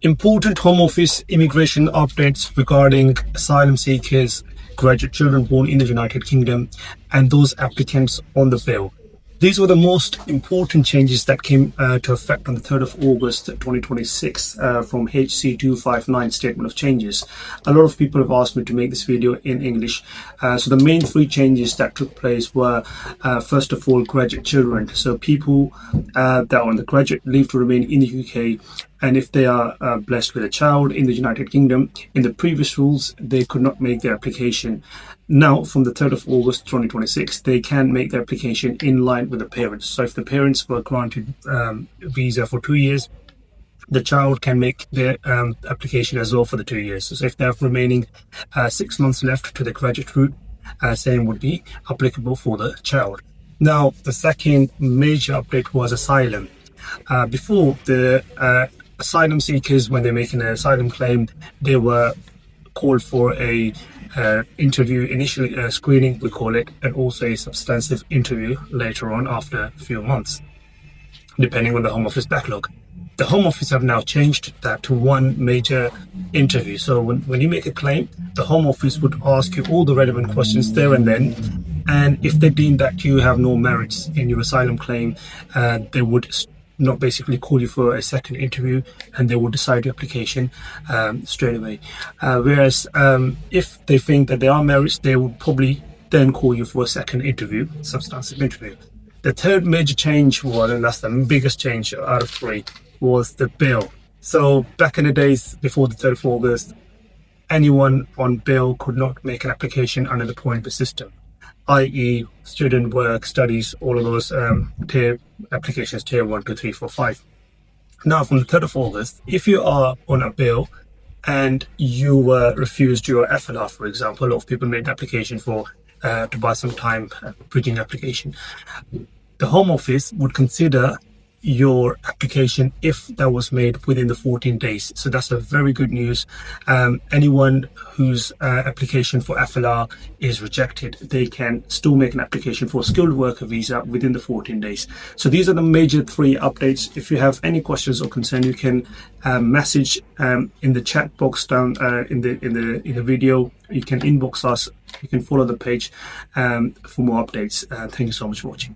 Important Home Office immigration updates regarding asylum seekers, graduate children born in the United Kingdom, and those applicants on the bill. These were the most important changes that came to effect on the 3rd of August 2026 from HC 259 Statement of Changes. A lot of people have asked me to make this video in English. So the main three changes that took place were, first of all, graduate children. So people that are on the graduate leave to remain in the UK, and if they are blessed with a child in the United Kingdom, in the previous rules, they could not make their application. Now, from the 3rd of August 2026, they can make their application in line with the parents. So if the parents were granted visa for 2 years, the child can make their application as well for the 2 years. So if they have remaining 6 months left to the graduate route, same would be applicable for the child. Now, the second major update was asylum. Before, the asylum seekers, when they're making an asylum claim, they were called for a interview, initially a screening we call it, and also a substantive interview later on after a few months, depending on the Home Office backlog. The Home Office have now changed that to one major interview. So when you make a claim, the Home Office would ask you all the relevant questions there and then, and if they deem that you have no merits in your asylum claim, they would not basically call you for a second interview, and they will decide your application straight away. Whereas if they think that there are merits, they will probably then call you for a second interview, substantive interview. The third major change was, and that's the biggest change out of three, was the bill. So back in the days before the 3rd of August, anyone on bill could not make an application under the point-based system, i.e. student, work, studies, all of those tier applications, tier 1, 2, 3, 4, 5. Now, from the 3rd of August, if you are on a bill and you were refused your FLR, for example, a lot of people made an application for to buy some time, bridging application, the Home Office would consider your application if that was made within the 14 days. So that's a very good news. Anyone whose application for FLR is rejected, they can still make an application for a skilled worker visa within the 14 days. So these are the major three updates. If you have any questions or concern, you can message in the chat box down in the video. You can inbox us. You can follow the page for more updates. Thank you so much for watching.